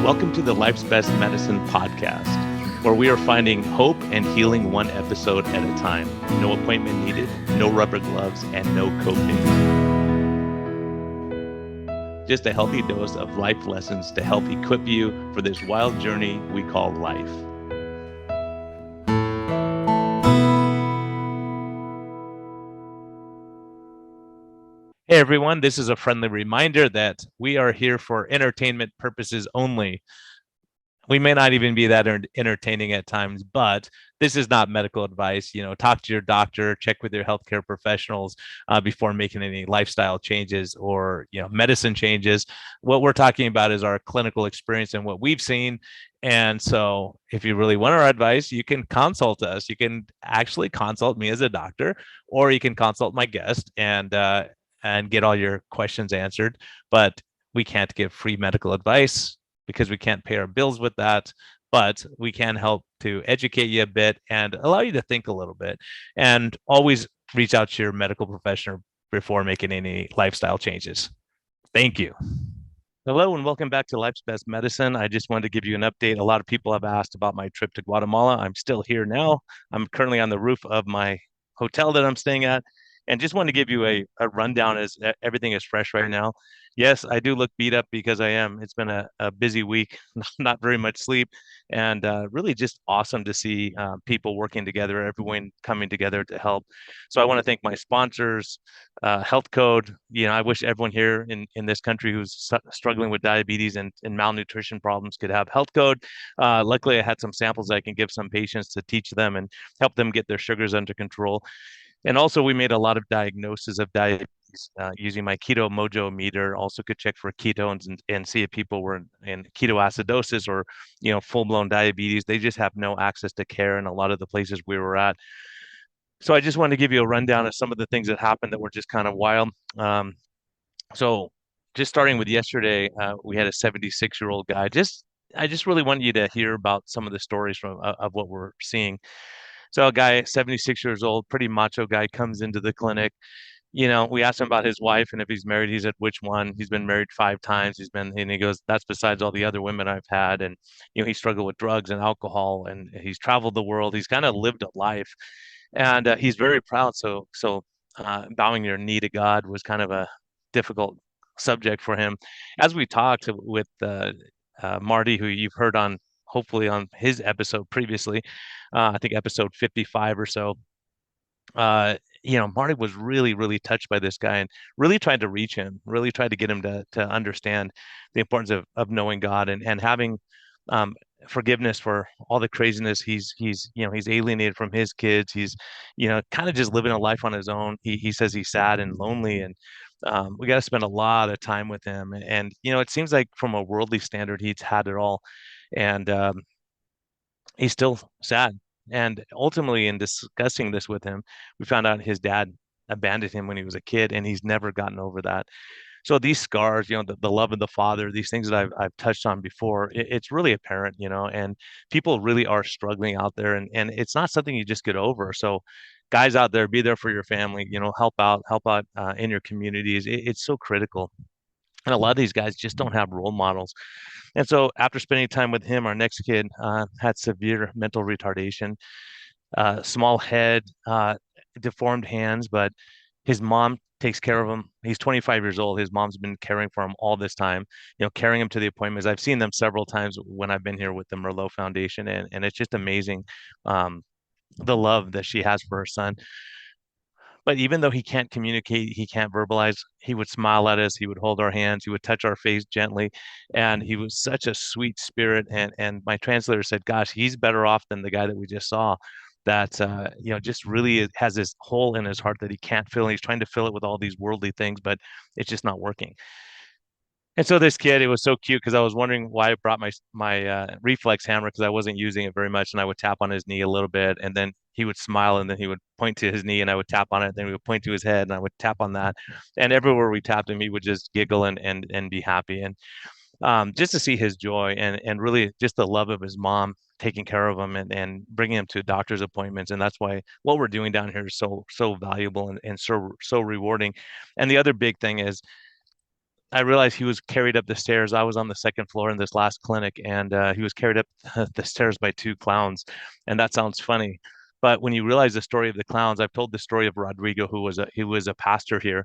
Welcome to the Life's Best Medicine podcast, where we are finding hope and healing one episode at a time. No appointment needed, no rubber gloves, and no coping. Just a healthy dose of life lessons to help equip you for this wild journey we call life. Hey everyone, this is a friendly reminder that we are here for entertainment purposes only. We may not even be that entertaining at times, but this is not medical advice. Talk to your doctor, check with your healthcare professionals before making any lifestyle changes or medicine changes. What we're talking about is our clinical experience and what we've seen. And so if you really want our advice, you can consult us. You can actually consult me as a doctor, or you can consult my guest and get all your questions answered. But we can't give free medical advice because we can't pay our bills with that, but we can help to educate you a bit and allow you to think a little bit. And always reach out to your medical professional before making any lifestyle changes. Thank you. Hello and welcome back to Life's Best Medicine. I just wanted to give you an update. A lot of people have asked about my trip to Guatemala. I'm still here now. I'm currently on the roof of my hotel that I'm staying at, and just wanted to give you a rundown as everything is fresh right now. Yes, I do look beat up because I am. It's been a busy week, not very much sleep, and really just awesome to see people working together, everyone coming together to help. So I want to thank my sponsors, Health Code. I wish everyone here in this country who's struggling with diabetes and malnutrition problems could have Health Code. Luckily, I had some samples I can give some patients to teach them and help them get their sugars under control. And also, we made a lot of diagnoses of diabetes using my keto mojo meter. Also, could check for ketones and see if people were in ketoacidosis or full-blown diabetes. They just have no access to care in a lot of the places we were at. So I just wanted to give you a rundown of some of the things that happened that were just kind of wild. So just starting with yesterday, we had a 76-year-old guy. I just really want you to hear about some of the stories of what we're seeing. So a guy, 76 years old, pretty macho guy, comes into the clinic. We asked him about his wife and if he's married. He said, which one? He's been married 5 times. And he goes, that's besides all the other women I've had. And, he struggled with drugs and alcohol, and he's traveled the world. He's kind of lived a life, and he's very proud. So bowing your knee to God was kind of a difficult subject for him. As we talked with Marty, who you've heard on, hopefully on his episode previously, I think episode 55 or so. Marty was really, really touched by this guy and really tried to reach him, really tried to get him to understand the importance of knowing God and having forgiveness for all the craziness. He's alienated from his kids. He's kind of just living a life on his own. He says he's sad and lonely, and we got to spend a lot of time with him. And it seems like from a worldly standard, he's had it all, and he's still sad. And ultimately, in discussing this with him, we found out his dad abandoned him when he was a kid, and he's never gotten over that. So these scars, the love of the father, these things that I've touched on before, it's really apparent, and people really are struggling out there, and it's not something you just get over. So guys out there, be there for your family, help out in your communities. It's so critical. And a lot of these guys just don't have role models. And so after spending time with him, our next kid had severe mental retardation, small head, deformed hands, but his mom takes care of him. He's 25 years old. His mom's been caring for him all this time, carrying him to the appointments. I've seen them several times when I've been here with the Merlot Foundation, and it's just amazing, the love that she has for her son. But even though he can't communicate, he can't verbalize, he would smile at us, he would hold our hands, he would touch our face gently. And he was such a sweet spirit. And my translator said, gosh, he's better off than the guy that we just saw, that just really has this hole in his heart that he can't fill. And he's trying to fill it with all these worldly things, but it's just not working. And so this kid, it was so cute because I was wondering why I brought my reflex hammer, because I wasn't using it very much, and I would tap on his knee a little bit, and then he would smile, and then he would point to his knee, and I would tap on it, then he would point to his head, and I would tap on that, and everywhere we tapped him, he would just giggle and be happy, and just to see his joy and really just the love of his mom taking care of him and bringing him to doctor's appointments. And that's why what we're doing down here is so valuable and so rewarding. And the other big thing is, I realized he was carried up the stairs. I was on the second floor in this last clinic, and he was carried up the stairs by two clowns. And that sounds funny, but when you realize the story of the clowns, I've told the story of Rodrigo, who was a pastor here,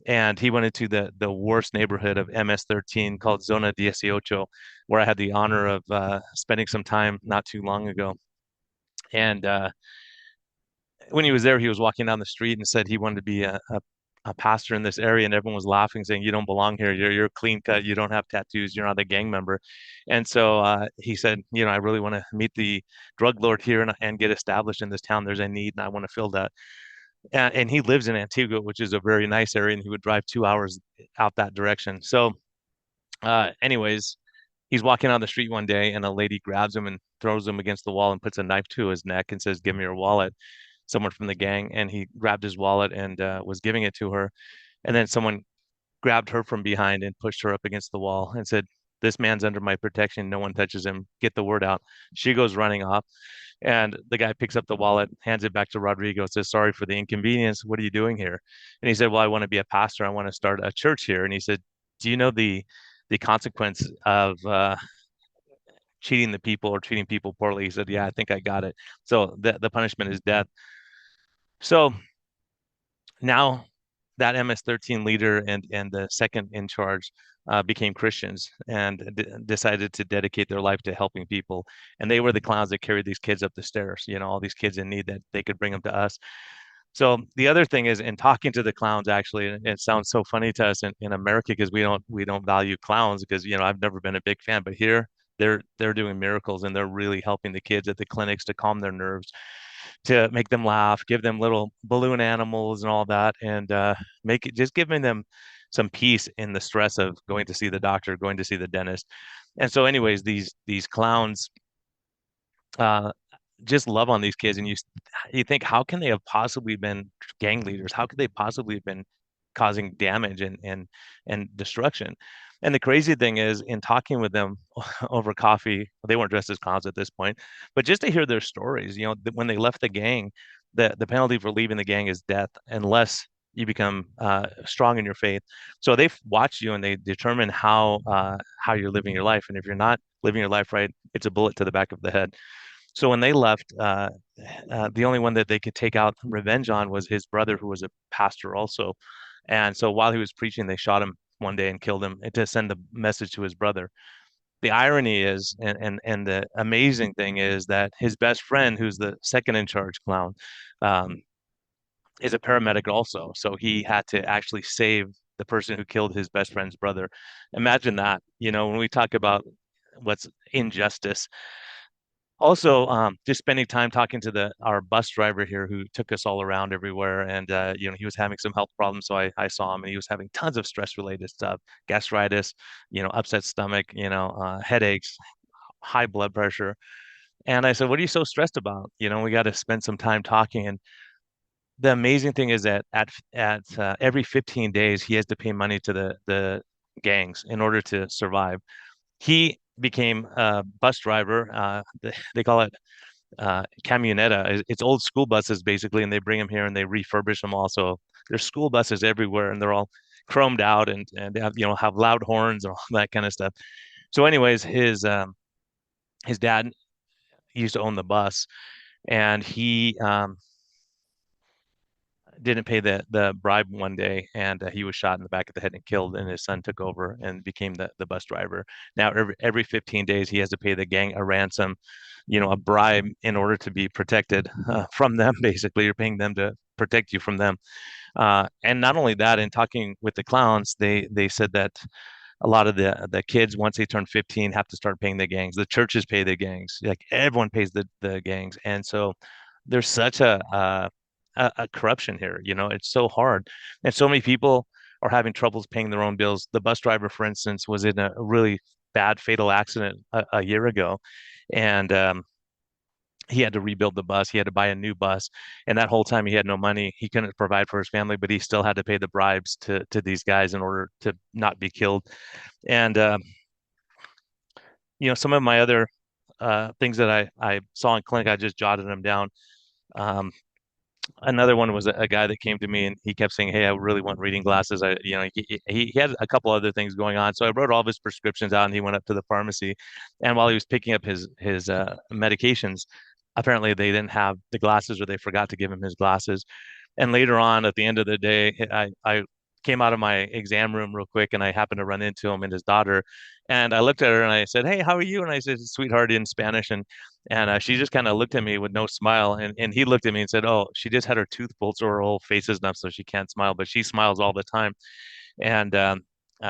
and he went into the worst neighborhood of MS-13 called Zona 18, where I had the honor of spending some time not too long ago. And when he was there, he was walking down the street and said he wanted to be a pastor in this area, and everyone was laughing, saying, "You don't belong here. You're clean cut. You don't have tattoos. You're not a gang member." And so he said, "I really want to meet the drug lord here and get established in this town. There's a need, and I want to fill that." And he lives in Antigua, which is a very nice area, and he would drive 2 hours out that direction. So, anyways, he's walking on the street one day, and a lady grabs him and throws him against the wall and puts a knife to his neck and says, "Give me your wallet." Someone from the gang, and he grabbed his wallet and was giving it to her. And then someone grabbed her from behind and pushed her up against the wall and said, "This man's under my protection. No one touches him. Get the word out." She goes running off, and the guy picks up the wallet, hands it back to Rodrigo, says, "Sorry for the inconvenience. What are you doing here?" And he said, "Well, I want to be a pastor. I want to start a church here." And he said, "Do you know the consequence of cheating the people or treating people poorly?" He said, "Yeah, I think I got it. So the punishment is death." So now that MS-13 leader and the second in charge became Christians and decided to dedicate their life to helping people. And they were the clowns that carried these kids up the stairs, all these kids in need that they could bring them to us. So the other thing is in talking to the clowns, actually, and it sounds so funny to us in America because we don't value clowns because I've never been a big fan, but here they're doing miracles and they're really helping the kids at the clinics to calm their nerves, to make them laugh, give them little balloon animals and all that, and make it just giving them some peace in the stress of going to see the doctor, going to see the dentist. And so, anyways, these clowns uh, just love on these kids, and you think, how can they have possibly been gang leaders? How could they possibly have been causing damage and destruction? And the crazy thing is, in talking with them over coffee, they weren't dressed as clowns at this point, but just to hear their stories, when they left the gang, the penalty for leaving the gang is death, unless you become strong in your faith. So they watch you and they determine how you're living your life, and if you're not living your life right, it's a bullet to the back of the head. So when they left, the only one that they could take out revenge on was his brother, who was a pastor also. And so while he was preaching, they shot him one day and killed him to send the message to his brother. The irony is, and the amazing thing is that his best friend, who's the second in charge clown, um, is a paramedic also. So he had to actually save the person who killed his best friend's brother. Imagine that. When we talk about what's injustice, also, just spending time talking to our bus driver here who took us all around everywhere, and he was having some health problems, so I saw him, and he was having tons of stress-related stuff, gastritis, upset stomach, headaches, high blood pressure, and I said, "What are you so stressed about? We got to spend some time talking." And the amazing thing is that at every 15 days, he has to pay money to the gangs in order to survive. He became a bus driver. They call it camioneta. It's old school buses basically, and they bring them here and they refurbish them all. So there's school buses everywhere, and they're all chromed out and they have loud horns and all that kind of stuff. So, anyways, his dad used to own the bus, and he didn't pay the bribe one day, and he was shot in the back of the head and killed. And his son took over and became the bus driver. Now every 15 days he has to pay the gang a ransom, a bribe in order to be protected from them. Basically, you're paying them to protect you from them. And not only that, in talking with the clowns, they said that a lot of the kids, once they turn 15, have to start paying the gangs. The churches pay the gangs, like everyone pays the gangs. And so there's such a corruption here. It's so hard, and so many people are having troubles paying their own bills. The bus driver, for instance, was in a really bad fatal accident a year ago, and he had to rebuild the bus. He had to buy a new bus, and that whole time he had no money. He couldn't provide for his family, but he still had to pay the bribes to these guys in order to not be killed. And some of my other things that I saw in clinic, I just jotted them down. Um, Another one was a guy that came to me and he kept saying, "Hey, I really want reading glasses." He had a couple other things going on, so I wrote all of his prescriptions out, and he went up to the pharmacy, and while he was picking up his medications, apparently they didn't have the glasses, or they forgot to give him his glasses. And later on, at the end of the day, I came out of my exam room real quick, and I happened to run into him and his daughter. And I looked at her and I said, "Hey, how are you?" And I said, "Sweetheart," in Spanish. And she just kind of looked at me with no smile. And he looked at me and said, "Oh, she just had her tooth pulled, so her whole face is numb, so she can't smile, but she smiles all the time." And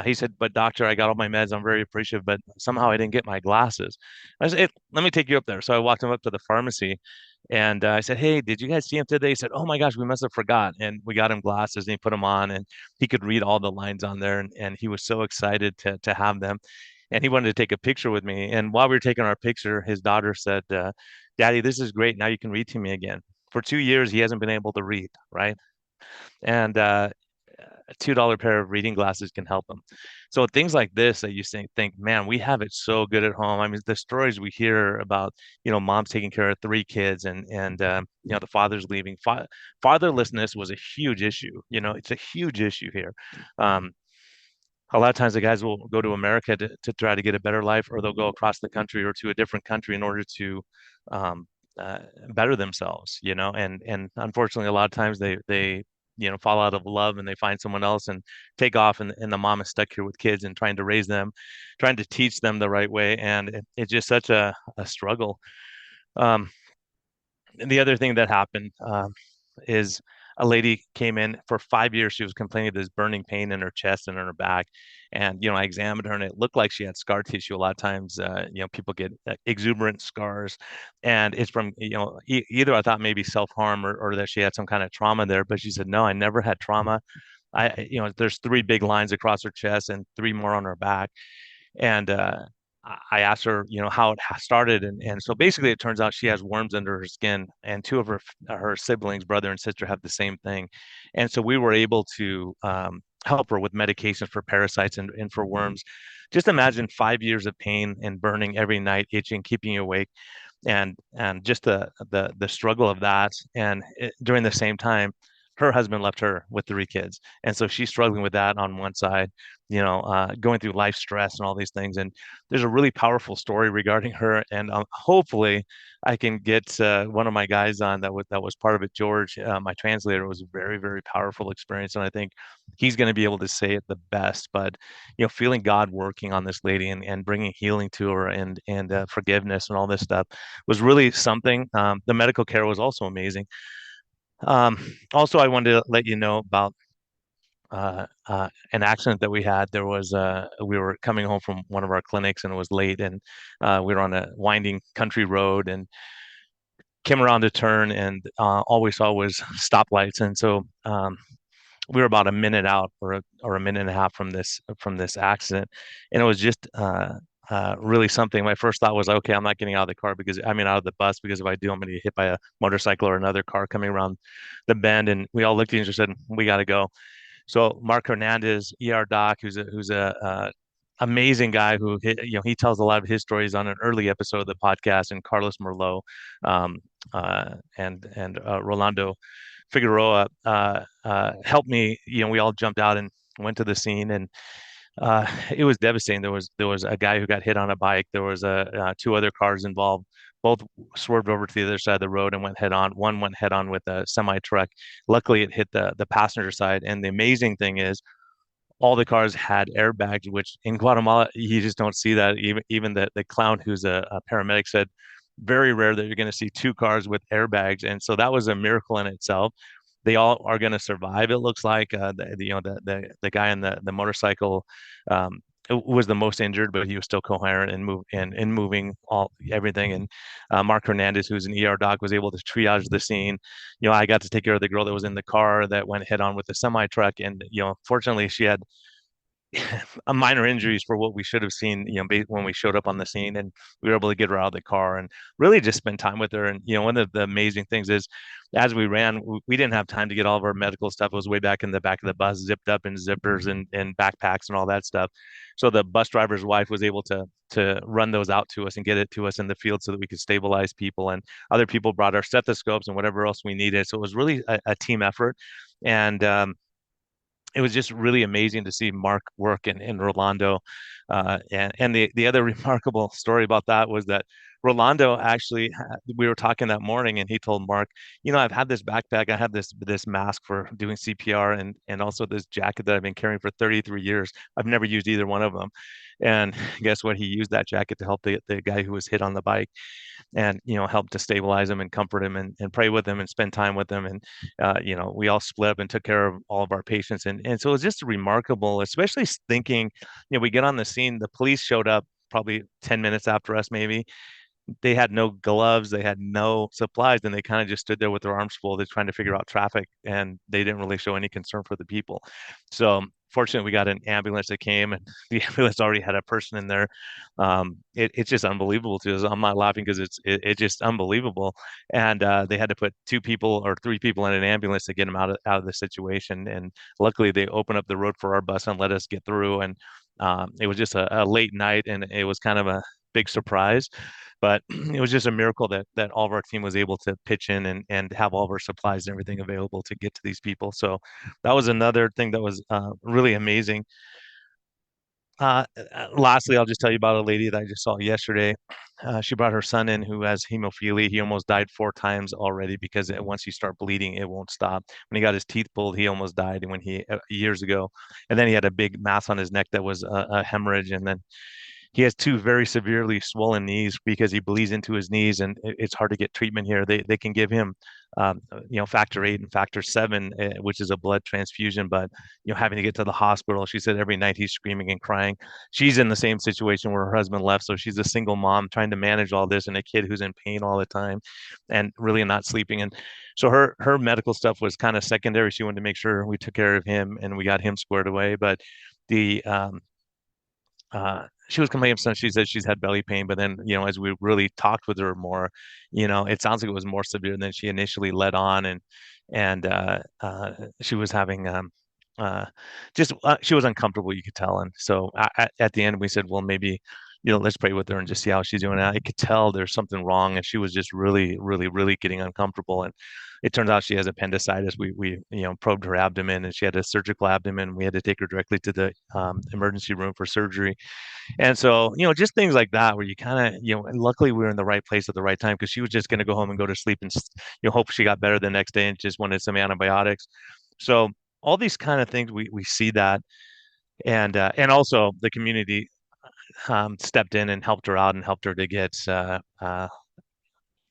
he said, "But doctor, I got all my meds. I'm very appreciative, but somehow I didn't get my glasses." I said, "Hey, let me take you up there." So I walked him up to the pharmacy, and I said, "Hey, did you guys see him today?" He said, "Oh my gosh, we must have forgot." And we got him glasses, and he put them on, and he could read all the lines on there, and he was so excited to have them. And he wanted to take a picture with me. And while we were taking our picture, his daughter said, "Daddy, this is great. Now you can read to me again." For 2 years, he hasn't been able to read, right? And a $2 pair of reading glasses can help them. So things like this that you think, man, we have it so good at home. I mean, the stories we hear about, moms taking care of three kids, and the fathers leaving. Fatherlessness was a huge issue. It's a huge issue here. Um, a lot of times the guys will go to America to try to get a better life, or they'll go across the country or to a different country in order to um, uh, better themselves, and unfortunately a lot of times they fall out of love and they find someone else and take off, and the mom is stuck here with kids and trying to raise them, trying to teach them the right way, and it's just such a struggle. Um, and the other thing that happened is a lady came in for 5 years. She was complaining of this burning pain in her chest and in her back. And, I examined her and it looked like she had scar tissue. A lot of times, people get exuberant scars, and it's from, either I thought maybe self-harm, or that she had some kind of trauma there. But she said, "No, I never had trauma. There's three big lines across her chest and three more on her back." And I asked her, how it started, and so basically, it turns out she has worms under her skin, and two of her siblings, brother and sister, have the same thing, and so we were able to help her with medications for parasites and for worms. Just imagine 5 years of pain and burning every night, itching, keeping you awake, and just the struggle of that. And during the same time, her husband left her with three kids, and so she's struggling with that on one side, going through life stress and all these things. And there's a really powerful story regarding her, and hopefully I can get one of my guys on that was part of it. George, my translator, was a very, very powerful experience, and I think he's going to be able to say it the best. But feeling God working on this lady, and bringing healing to her, and forgiveness and all this stuff was really something. The medical care was also amazing. Also, I wanted to let you know about an accident that we had. We were coming home from one of our clinics, and it was late, and we were on a winding country road, and came around a turn, and all we saw was stoplights. And so we were about a minute out, or a minute and a half from this accident, and it was just really something. My first thought was, okay, I'm not getting out of the car, because I mean out of the bus, because if I do, I'm going to get hit by a motorcycle or another car coming around the bend. And we all looked at each other and said, "We got to go." So Mark Hernandez, ER doc, who's a amazing guy, who he tells a lot of his stories on an early episode of the podcast, and Carlos Merlot, and Rolando Figueroa helped me. We all jumped out and went to the scene, and it was devastating. There was a guy who got hit on a bike. There was two other cars involved. Both swerved over to the other side of the road and went head on. One went head on with a semi truck. Luckily, it hit the passenger side. And the amazing thing is, all the cars had airbags, which in Guatemala you just don't see that. Even the clown, who's a paramedic, said very rare that you're going to see two cars with airbags, and so that was a miracle in itself. They all are going to survive. It looks like the guy in the motorcycle was the most injured, but he was still coherent and moving all everything. And Mark Hernandez, who's an ER doc, was able to triage the scene. I got to take care of the girl that was in the car that went head on with the semi truck, and fortunately she had minor injuries for what we should have seen, when we showed up on the scene, and we were able to get her out of the car and really just spend time with her. And one of the amazing things is, as we ran, we didn't have time to get all of our medical stuff. It was way back in the back of the bus, zipped up in zippers and backpacks and all that stuff. So the bus driver's wife was able to run those out to us and get it to us in the field so that we could stabilize people. And other people brought our stethoscopes and whatever else we needed. So it was really a team effort. And it was just really amazing to see Mark work in Rolando. And the other remarkable story about that was that Rolando actually, we were talking that morning, and he told Mark, I've had this backpack, I have this mask for doing CPR, and also this jacket that I've been carrying for 33 years. I've never used either one of them. And guess what? He used that jacket to help the guy who was hit on the bike, and help to stabilize him and comfort him, and pray with him and spend time with him. And we all split up and took care of all of our patients. And so it was just remarkable, especially thinking, we get on the scene, the police showed up probably 10 minutes after us, maybe. They had no gloves, they had no supplies, and they kind of just stood there with their arms folded trying to figure out traffic, and they didn't really show any concern for the people. So fortunately, we got an ambulance that came, and the ambulance already had a person in there. It's just unbelievable to us. I'm not laughing because it's just unbelievable. And they had to put two people or three people in an ambulance to get them out of the situation. And luckily, they opened up the road for our bus and let us get through. And it was just a late night, and it was kind of a big surprise, but it was just a miracle that all of our team was able to pitch in and have all of our supplies and everything available to get to these people. So that was another thing that was really amazing. Lastly, I'll just tell you about a lady that I just saw yesterday. She brought her son in who has hemophilia. He almost died 4 times already because once you start bleeding, it won't stop. When he got his teeth pulled, he almost died when he years ago, and then he had a big mass on his neck that was a hemorrhage, and then he has two very severely swollen knees because he bleeds into his knees, and it's hard to get treatment here. They can give him, factor 8 and factor 7, which is a blood transfusion, but having to get to the hospital. She said every night he's screaming and crying. She's in the same situation where her husband left, so she's a single mom trying to manage all this and a kid who's in pain all the time, and really not sleeping. And so her medical stuff was kind of secondary. She wanted to make sure we took care of him and we got him squared away, but the she was complaining some. She said she's had belly pain, but then as we really talked with her more, it sounds like it was more severe than she initially let on, and she was having just she was uncomfortable, you could tell. And so at the end we said, well, maybe let's pray with her and just see how she's doing. And I could tell there's something wrong, and she was just really, really, really getting uncomfortable. And it turns out she has appendicitis. We probed her abdomen, and she had a surgical abdomen. We had to take her directly to the emergency room for surgery. And so, just things like that where you kind of, and luckily we were in the right place at the right time, because she was just going to go home and go to sleep and, hope she got better the next day and just wanted some antibiotics. So all these kind of things, we see that. And also the community stepped in and helped her out and helped her to get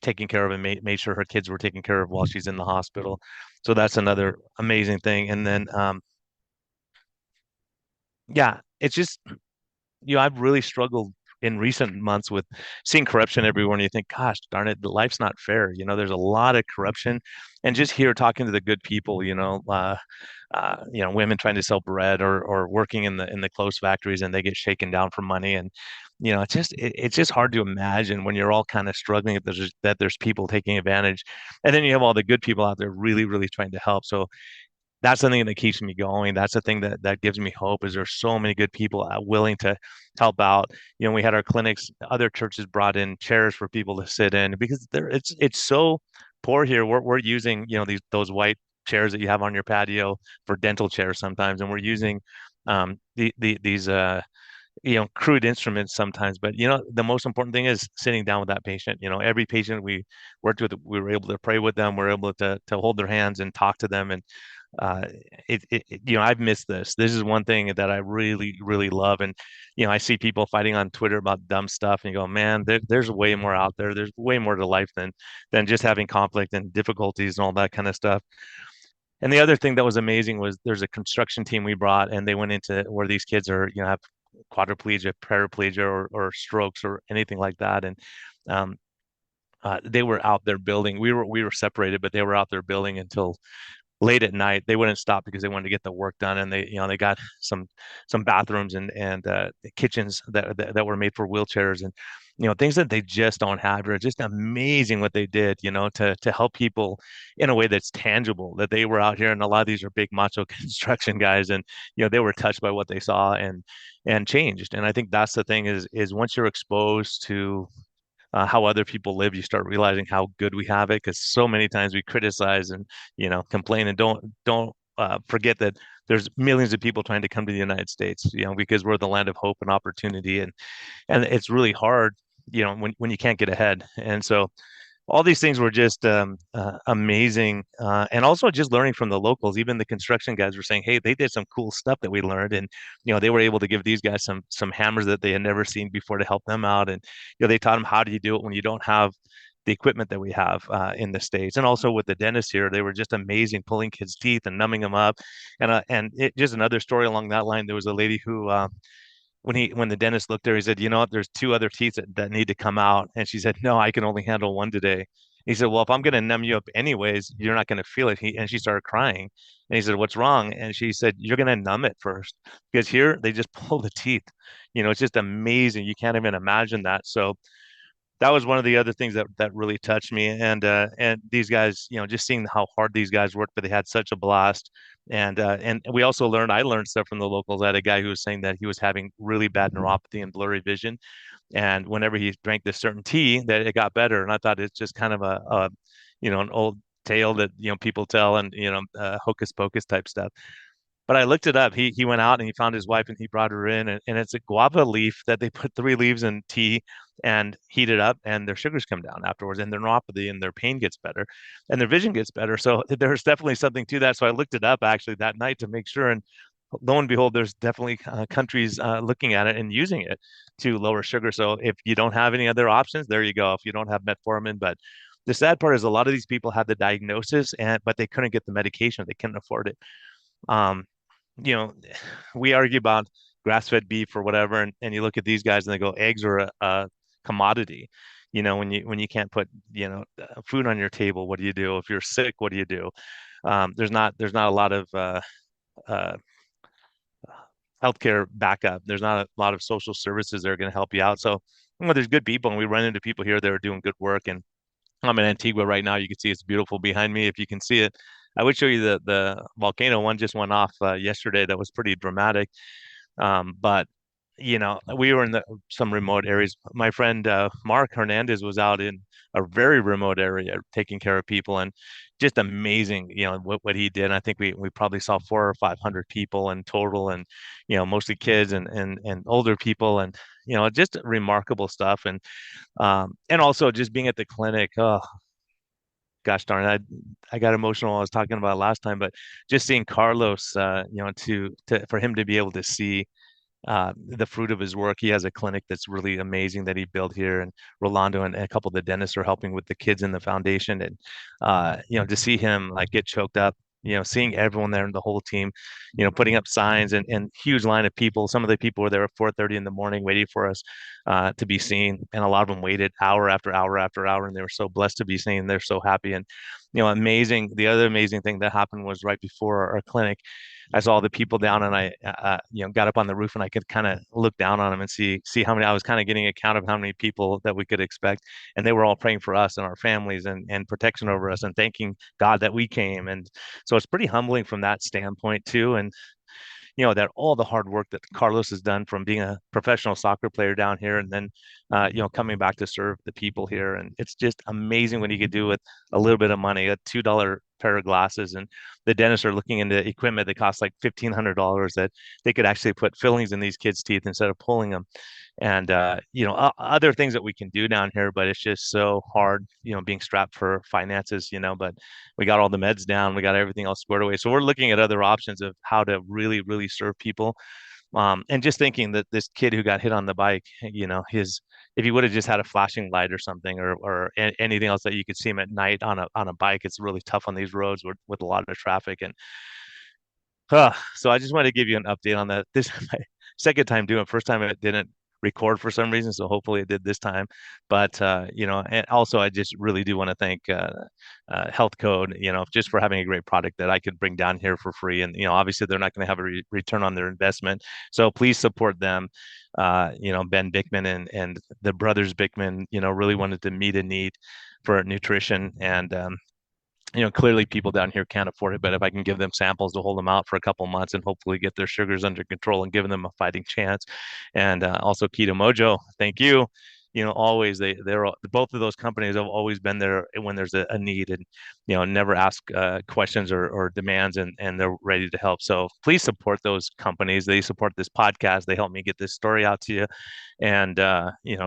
taken care of, and made sure her kids were taken care of while she's in the hospital. So that's another amazing thing. And then, yeah, it's just, I've really struggled in recent months with seeing corruption everywhere, and you think, gosh, darn it, the life's not fair. There's a lot of corruption, and just here talking to the good people, women trying to sell bread, or working in the clothes factories, and they get shaken down for money. And it's just hard to imagine when you're all kind of struggling that there's people taking advantage, and then you have all the good people out there really, really trying to help. So that's the thing that keeps me going. That's the thing that gives me hope, is there's so many good people willing to help out. We had our clinics, other churches brought in chairs for people to sit in, because it's so poor here. We're using, those white chairs that you have on your patio for dental chairs sometimes, and we're using these crude instruments sometimes. But the most important thing is sitting down with that patient. Every patient we worked with, we were able to pray with them, we're able to hold their hands and talk to them. And uh I've missed this. This is one thing that I really, really love. And I see people fighting on Twitter about dumb stuff, and you go, man, there's way more out there. There's way more to life than just having conflict and difficulties and all that kind of stuff. And the other thing that was amazing was there's a construction team we brought, and they went into where these kids are, have quadriplegia, paraplegia, or strokes or anything like that. And they were out there building. We were separated, but they were out there building until late at night. They wouldn't stop because they wanted to get the work done, and they got some bathrooms and kitchens that were made for wheelchairs and things that they just don't have. Are just amazing what they did, to help people in a way that's tangible. That they were out here, and a lot of these are big macho construction guys, and they were touched by what they saw and changed. And I think that's the thing is once you're exposed to how other people live, you start realizing how good we have it. Because so many times we criticize and complain and don't forget that there's millions of people trying to come to the United States, because we're the land of hope and opportunity, and it's really hard, when you can't get ahead. And so all these things were just amazing. And also just learning from the locals. Even the construction guys were saying, hey, they did some cool stuff that we learned. And, they were able to give these guys some hammers that they had never seen before to help them out. And, they taught them how do you do it when you don't have the equipment that we have in the States. And also with the dentists here, they were just amazing, pulling kids' teeth and numbing them up. And it just another story along that line. There was a lady who when the dentist looked at her, he said, there's two other teeth that need to come out. And she said, no, I can only handle one today. He said, well, if I'm going to numb you up anyways, you're not going to feel it. And she started crying. And he said, what's wrong? And she said, you're going to numb it first because here they just pull the teeth. It's just amazing. You can't even imagine that. So that was one of the other things that really touched me. And these guys, just seeing how hard these guys worked, but they had such a blast. And we also I learned stuff from the locals. I had a guy who was saying that he was having really bad neuropathy and blurry vision, and whenever he drank this certain tea, that it got better. And I thought it's just kind of an old tale that people tell, and hocus pocus type stuff. But I looked it up. He went out and he found his wife and he brought her in, and it's a guava leaf that they put three leaves in tea and heat it up, and their sugars come down afterwards, and their neuropathy and their pain gets better, and their vision gets better. So there's definitely something to that. So I looked it up actually that night to make sure, and lo and behold, there's definitely countries looking at it and using it to lower sugar. So if you don't have any other options, there you go. If you don't have metformin, but the sad part is a lot of these people had the diagnosis but they couldn't get the medication. They couldn't afford it. Um, you know, we argue about grass-fed beef or whatever, and you look at these guys and they go, eggs are a commodity. When you can't put food on your table, what do you do? If you're sick, what do you do? There's not a lot of uh, healthcare backup. There's not a lot of social services that are going to help you out. So, there's good people, and we run into people here that are doing good work. And I'm in Antigua right now. You can see it's beautiful behind me. If you can see it, I would show you the volcano. One just went off yesterday. That was pretty dramatic. But we were in some remote areas. My friend Mark Hernandez was out in a very remote area taking care of people, and just amazing, what he did. I think we probably saw 400 or 500 people in total, and mostly kids and older people, and just remarkable stuff. And also just being at the clinic. Oh gosh darn, I got emotional when I was talking about it last time, but just seeing Carlos, to for him to be able to see the fruit of his work. He has a clinic that's really amazing that he built here, and Rolando and a couple of the dentists are helping with the kids in the foundation. And to see him like get choked up, seeing everyone there and the whole team, putting up signs and huge line of people. Some of the people were there at 4:30 in the morning waiting for us to be seen, and a lot of them waited hour after hour after hour, and they were so blessed to be seen. They're so happy. And amazing. The other amazing thing that happened was right before our clinic, I saw the people down, and I got up on the roof, and I could kind of look down on them and see how many. I was kind of getting a count of how many people that we could expect, and they were all praying for us and our families and protection over us and thanking God that we came. And so it's pretty humbling from that standpoint too. And that all the hard work that Carlos has done from being a professional soccer player down here, and then coming back to serve the people here. And it's just amazing what he could do with a little bit of money, a $2 pair of glasses. And the dentists are looking into equipment that costs like $1,500 that they could actually put fillings in these kids' teeth instead of pulling them. And other things that we can do down here, but it's just so hard, being strapped for finances. But we got all the meds down, we got everything all squared away. So we're looking at other options of how to really, really serve people. And just thinking that this kid who got hit on the bike, his if he would have just had a flashing light or something, or anything else that you could see him at night on a bike, it's really tough on these roads with a lot of traffic. And so I just wanted to give you an update on that. This is my second time doing it. First time it didn't record for some reason, so hopefully it did this time. But and also I just really do want to thank Health Code, just for having a great product that I could bring down here for free. And obviously they're not going to have a return on their investment, so please support them. Ben Bickman and the brothers Bickman, really wanted to meet a need for nutrition, and clearly people down here can't afford it, but if I can give them samples to hold them out for a couple months and hopefully get their sugars under control and giving them a fighting chance. And also Keto Mojo, thank you. Always they're both of those companies have always been there when there's a need, and never ask questions or demands, and they're ready to help. So please support those companies. They support this podcast. They help me get this story out to you. And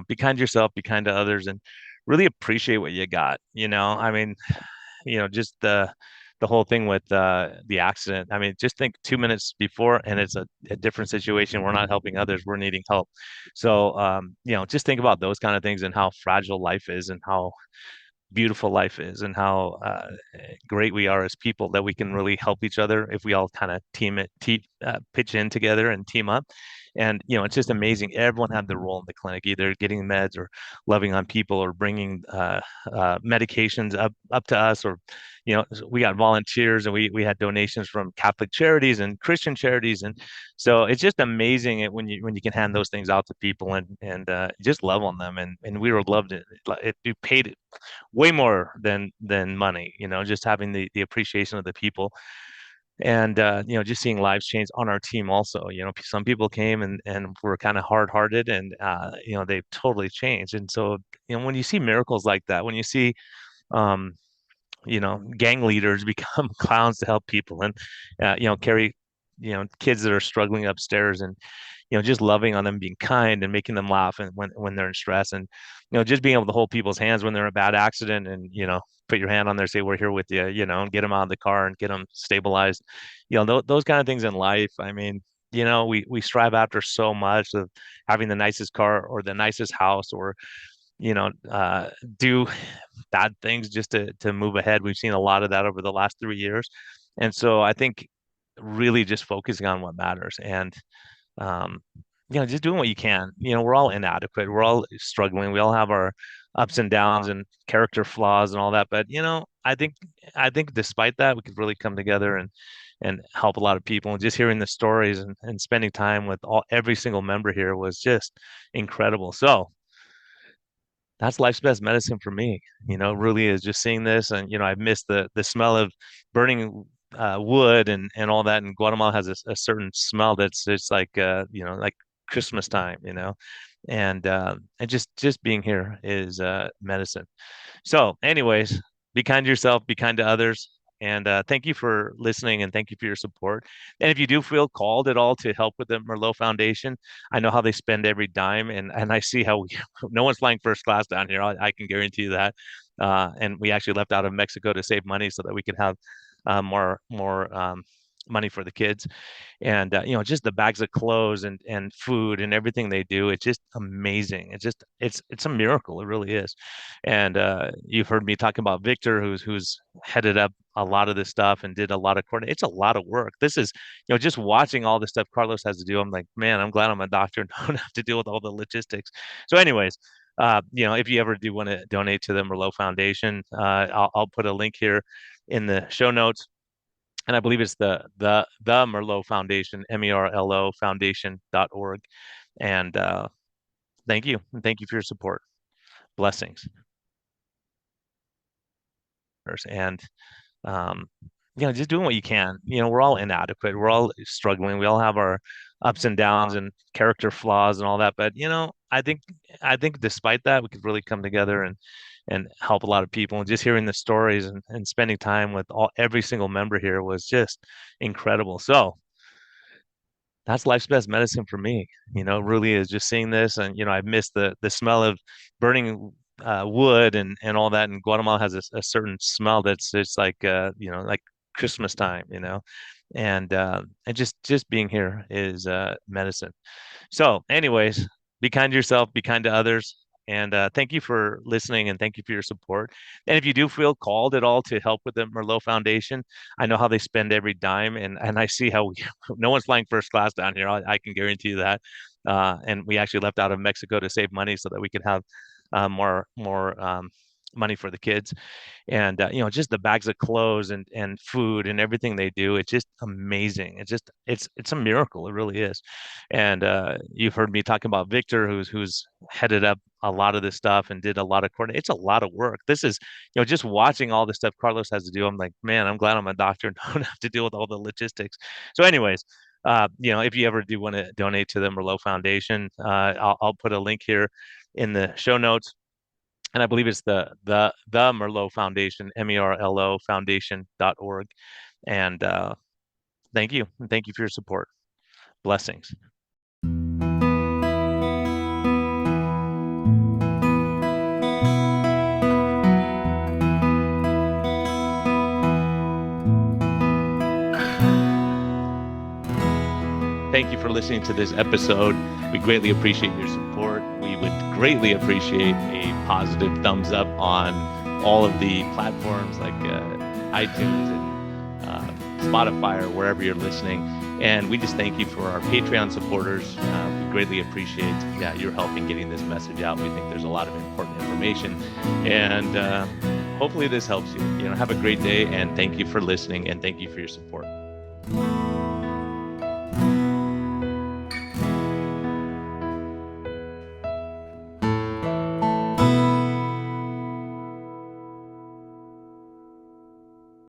be kind to yourself, be kind to others, and really appreciate what you got. I mean, just the whole thing with the accident. I mean, just think 2 minutes before, and it's a different situation. We're not helping others; we're needing help. So, just think about those kind of things and how fragile life is, and how beautiful life is, and how great we are as people, that we can really help each other if we all kind of pitch in together and team up. And it's just amazing. Everyone had their role in the clinic, either getting meds or loving on people or bringing medications up to us, or we got volunteers, and we had donations from Catholic charities and Christian charities. And so it's just amazing when you can hand those things out to people, and just love on them. And we were loved it paid way more than money, just having the appreciation of the people. And just seeing lives change on our team also. Some people came and were kind of hard-hearted, and they've totally changed. And so when you see miracles like that, when you see um gang leaders become clowns to help people, and carry kids that are struggling upstairs, and just loving on them, being kind and making them laugh, and when they're in stress, and just being able to hold people's hands when they're in a bad accident, and put your hand on there, say we're here with you, and get them out of the car and get them stabilized. Those kind of things in life. I mean, we strive after so much of having the nicest car or the nicest house, or you know, uh, do bad things just to move ahead. We've seen a lot of that over the last 3 years, and so I think really just focusing on what matters, and um, just doing what you can. We're all inadequate. We're all struggling. We all have our ups and downs and character flaws and all that. But I think despite that, we could really come together and help a lot of people. And just hearing the stories and spending time with every single member here was just incredible. So that's life's best medicine for me. Really is just seeing this, and I've missed the smell of burning wood and all that. And Guatemala has a certain smell that's it's like like Christmas time, and just being here is medicine. So, anyways, be kind to yourself, be kind to others. And thank you for listening, and thank you for your support. And if you do feel called at all to help with the Merlot Foundation, I know how they spend every dime, and I see how no one's flying first class down here. I can guarantee you that. And we actually left out of Mexico to save money so that we could have more money for the kids. And just the bags of clothes and food and everything they do, it's just amazing. It's a miracle. It really is. And you've heard me talk about Victor, who's headed up a lot of this stuff and did a lot of coordinate. It's a lot of work. This is just watching all the stuff Carlos has to do. I'm like, man, I'm glad I'm a doctor and don't have to deal with all the logistics. So anyways, if you ever do want to donate to the Merlot Foundation, I'll put a link here in the show notes, and I believe it's the Merlot Foundation, MERLO Foundation.org. And thank you for your support. Blessings. And um, just doing what you can. We're all inadequate. We're all struggling. We all have our ups and downs and character flaws and all that. But I think despite that, we could really come together and help a lot of people. And just hearing the stories and spending time with every single member here was just incredible. So that's life's best medicine for me. Really is just seeing this, and I've missed the smell of burning wood and all that. And Guatemala has a certain smell that's it's like like Christmas time, and just being here is medicine. So, anyways, be kind to yourself, be kind to others. And thank you for listening, and thank you for your support. And if you do feel called at all to help with the Merlot Foundation, I know how they spend every dime, and I see how no one's flying first class down here. I can guarantee you that. and we actually left out of Mexico to save money so that we could have more money for the kids. And just the bags of clothes and food and everything they do, it's just amazing. It's a miracle. It really is. And you've heard me talking about Victor, who's headed up a lot of this stuff and did a lot of coordinate. It's a lot of work. This is, just watching all the stuff Carlos has to do. I'm like, man, I'm glad I'm a doctor and don't have to deal with all the logistics. So anyways, if you ever do want to donate to the Merlot Foundation, I'll put a link here in the show notes. And I believe it's the Merlot Foundation, MERLO Foundation.org. And thank you. And thank you for your support. Blessings. Thank you for listening to this episode. We greatly appreciate your support. We would greatly appreciate a positive thumbs up on all of the platforms like iTunes and Spotify or wherever you're listening. And we just thank you for our Patreon supporters. We greatly appreciate your help in getting this message out. We think there's a lot of important information. And hopefully this helps you. Have a great day, and thank you for listening, and thank you for your support.